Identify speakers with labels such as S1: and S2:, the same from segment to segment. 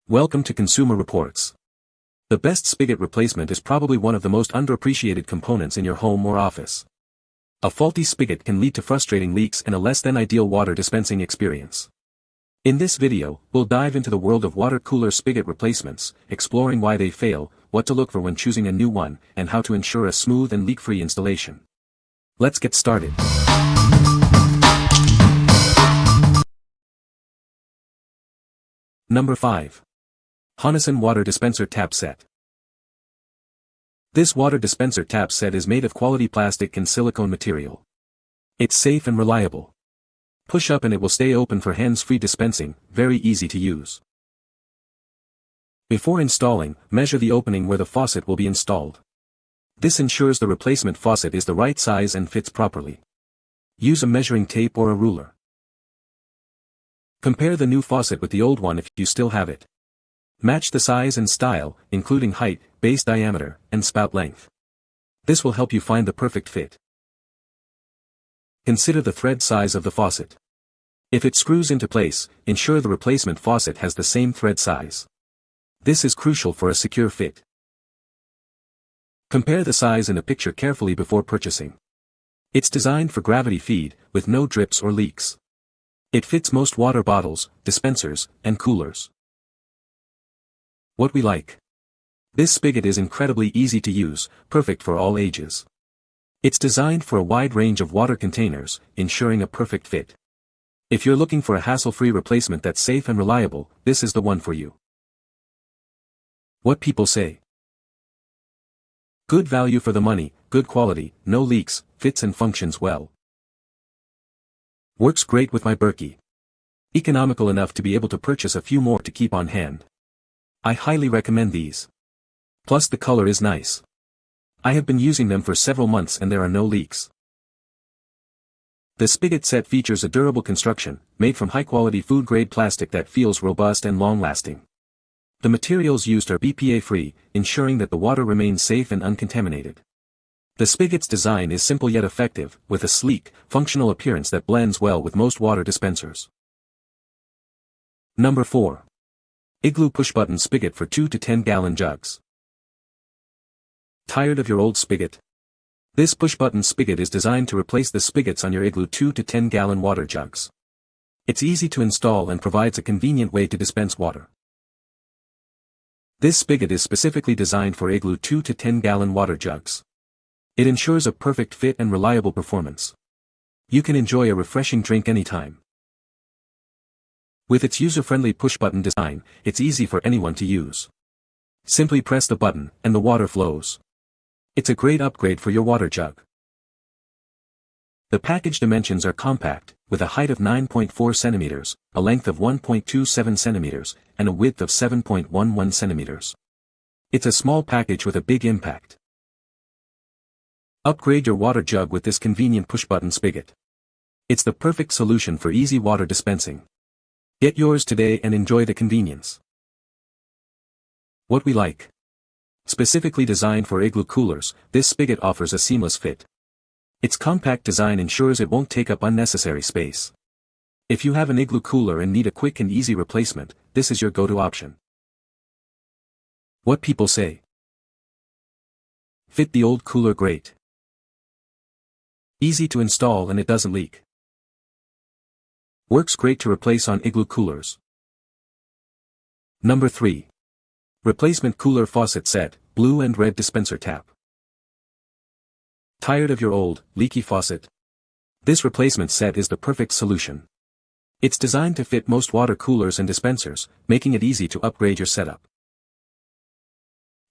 S1: Welcome to Consumer Reports. The best spigot replacement is probably one of the most underappreciated components in your home or office. A faulty spigot can lead to frustrating leaks and a less than ideal water dispensing experience. In this video, we'll dive into the world of water cooler spigot replacements, exploring why they fail, what to look for when choosing a new one, and how to ensure a smooth and leak-free installation. Let's get started. Number 5. Honoson Water Dispenser Tap Set. This water dispenser tap set is made of quality plastic and silicone material. It's safe and reliable. Push up and it will stay open for hands-free dispensing, very easy to use. Before installing, measure the opening where the faucet will be installed. This ensures the replacement faucet is the right size and fits properly. Use a measuring tape or a ruler. Compare the new faucet with the old one if you still have it. Match the size and style, including height, base diameter, and spout length. This will help you find the perfect fit. Consider the thread size of the faucet. If it screws into place, ensure the replacement faucet has the same thread size. This is crucial for a secure fit. Compare the size in a picture carefully before purchasing. It's designed for gravity feed, with no drips or leaks. It fits most water bottles, dispensers, and coolers. What we like. This spigot is incredibly easy to use, perfect for all ages. It's designed for a wide range of water containers, ensuring a perfect fit. If you're looking for a hassle-free replacement that's safe and reliable, this is the one for you. What people say. Good value for the money, good quality, no leaks, fits and functions well. Works great with my Berkey. Economical enough to be able to purchase a few more to keep on hand. I highly recommend these. Plus the color is nice. I have been using them for several months and there are no leaks. The spigot set features a durable construction, made from high-quality food-grade plastic that feels robust and long-lasting. The materials used are BPA-free, ensuring that the water remains safe and uncontaminated. The spigot's design is simple yet effective, with a sleek, functional appearance that blends well with most water dispensers. Number 4. Igloo push-button spigot for 2 to 10-gallon jugs. Tired of your old spigot? This push-button spigot is designed to replace the spigots on your Igloo 2 to 10-gallon water jugs. It's easy to install and provides a convenient way to dispense water. This spigot is specifically designed for Igloo 2 to 10-gallon water jugs. It ensures a perfect fit and reliable performance. You can enjoy a refreshing drink anytime. With its user-friendly push-button design, it's easy for anyone to use. Simply press the button, and the water flows. It's a great upgrade for your water jug. The package dimensions are compact, with a height of 9.4 centimeters, a length of 1.27 centimeters, and a width of 7.11 centimeters. It's a small package with a big impact. Upgrade your water jug with this convenient push-button spigot. It's the perfect solution for easy water dispensing. Get yours today and enjoy the convenience. What we like. Specifically designed for Igloo coolers, this spigot offers a seamless fit. Its compact design ensures it won't take up unnecessary space. If you have an Igloo cooler and need a quick and easy replacement, this is your go-to option. What people say. Fit the old cooler great. Easy to install and it doesn't leak. Works great to replace on Igloo coolers. Number 3. Replacement cooler faucet set, blue and red dispenser tap. Tired of your old, leaky faucet? This replacement set is the perfect solution. It's designed to fit most water coolers and dispensers, making it easy to upgrade your setup.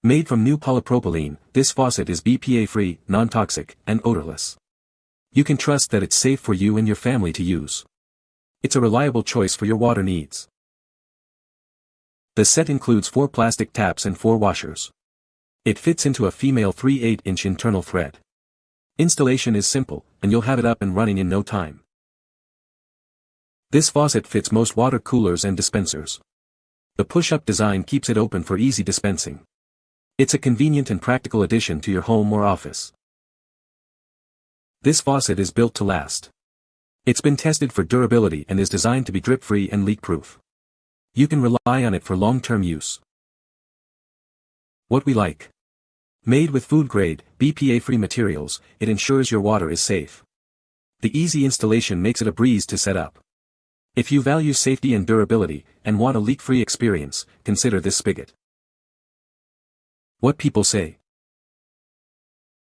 S1: Made from new polypropylene, this faucet is BPA-free, non-toxic, and odorless. You can trust that it's safe for you and your family to use. It's a reliable choice for your water needs. The set includes 4 plastic taps and 4 washers. It fits into a female 3/8-inch internal thread. Installation is simple, and you'll have it up and running in no time. This faucet fits most water coolers and dispensers. The push-up design keeps it open for easy dispensing. It's a convenient and practical addition to your home or office. This faucet is built to last. It's been tested for durability and is designed to be drip-free and leak-proof. You can rely on it for long-term use. What we like. Made with food-grade, BPA-free materials, it ensures your water is safe. The easy installation makes it a breeze to set up. If you value safety and durability, and want a leak-free experience, consider this spigot. What people say.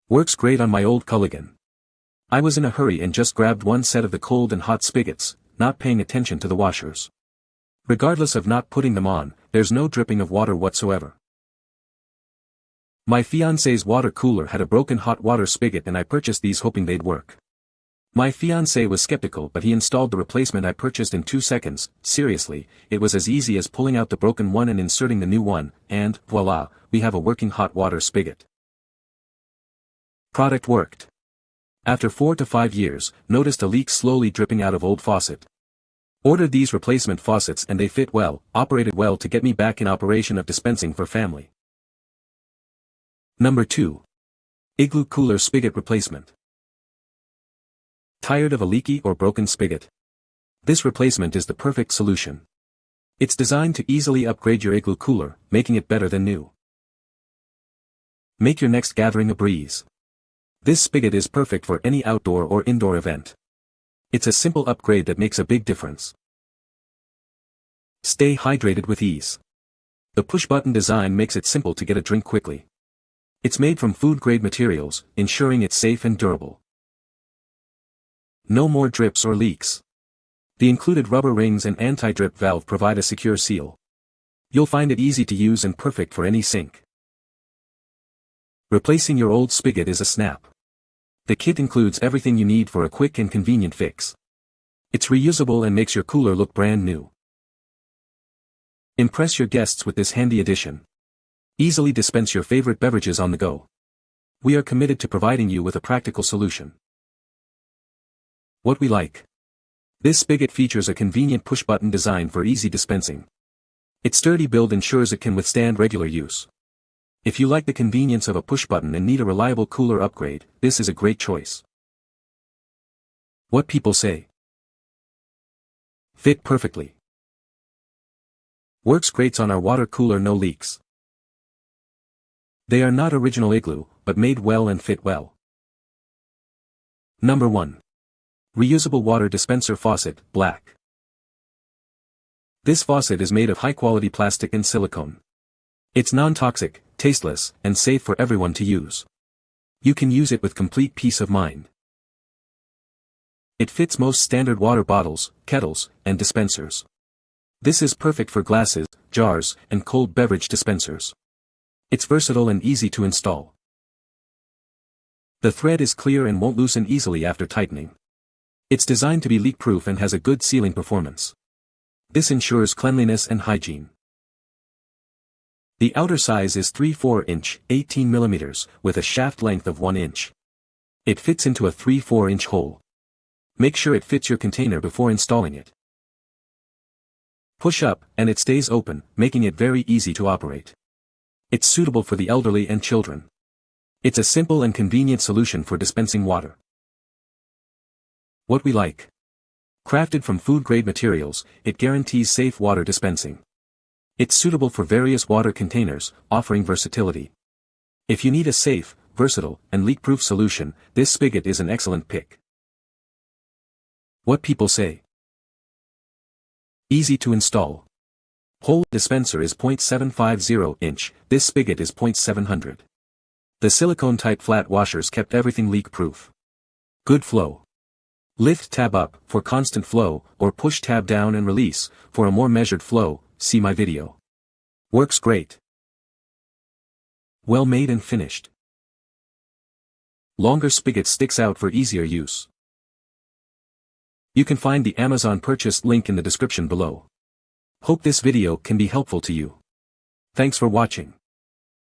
S1: Works great on my old Culligan. I was in a hurry and just grabbed one set of the cold and hot spigots, not paying attention to the washers. Regardless of not putting them on, there's no dripping of water whatsoever. My fiancé's water cooler had a broken hot water spigot and I purchased these hoping they'd work. My fiancé was skeptical but he installed the replacement I purchased in 2 seconds. Seriously, it was as easy as pulling out the broken one and inserting the new one, and, voila, we have a working hot water spigot. Product worked. After 4 to 5 years, noticed a leak slowly dripping out of old faucet. Ordered these replacement faucets and they fit well, operated well to get me back in operation of dispensing for family. Number 2. Igloo Cooler Spigot Replacement. Tired of a leaky or broken spigot? This replacement is the perfect solution. It's designed to easily upgrade your Igloo cooler, making it better than new. Make your next gathering a breeze. This spigot is perfect for any outdoor or indoor event. It's a simple upgrade that makes a big difference. Stay hydrated with ease. The push-button design makes it simple to get a drink quickly. It's made from food-grade materials, ensuring it's safe and durable. No more drips or leaks. The included rubber rings and anti-drip valve provide a secure seal. You'll find it easy to use and perfect for any sink. Replacing your old spigot is a snap. The kit includes everything you need for a quick and convenient fix. It's reusable and makes your cooler look brand new. Impress your guests with this handy addition. Easily dispense your favorite beverages on the go. We are committed to providing you with a practical solution. What we like. This spigot features a convenient push-button design for easy dispensing. Its sturdy build ensures it can withstand regular use. If you like the convenience of a push-button and need a reliable cooler upgrade, this is a great choice. What people say. Fit perfectly. Works great on our water cooler, no leaks. They are not original Igloo, but made well and fit well. Number 1. Reusable Water Dispenser Faucet, Black. This faucet is made of high-quality plastic and silicone. It's non-toxic, tasteless, and safe for everyone to use. You can use it with complete peace of mind. It fits most standard water bottles, kettles, and dispensers. This is perfect for glasses, jars, and cold beverage dispensers. It's versatile and easy to install. The thread is clear and won't loosen easily after tightening. It's designed to be leak-proof and has a good sealing performance. This ensures cleanliness and hygiene. The outer size is 3/4 inch, 18 mm, with a shaft length of 1 inch. It fits into a 3/4 inch hole. Make sure it fits your container before installing it. Push up, and it stays open, making it very easy to operate. It's suitable for the elderly and children. It's a simple and convenient solution for dispensing water. What we like. Crafted from food-grade materials, it guarantees safe water dispensing. It's suitable for various water containers, offering versatility. If you need a safe, versatile, and leak-proof solution, this spigot is an excellent pick. What people say. Easy to install. Whole dispenser is 0.750 inch, this spigot is 0.700. The silicone-type flat washers kept everything leak-proof. Good flow. Lift tab up for constant flow, or push tab down and release for a more measured flow. See my video. Works great. Well made and finished. Longer spigot sticks out for easier use. You can find the Amazon purchase link in the description below. Hope this video can be helpful to you. Thanks for watching.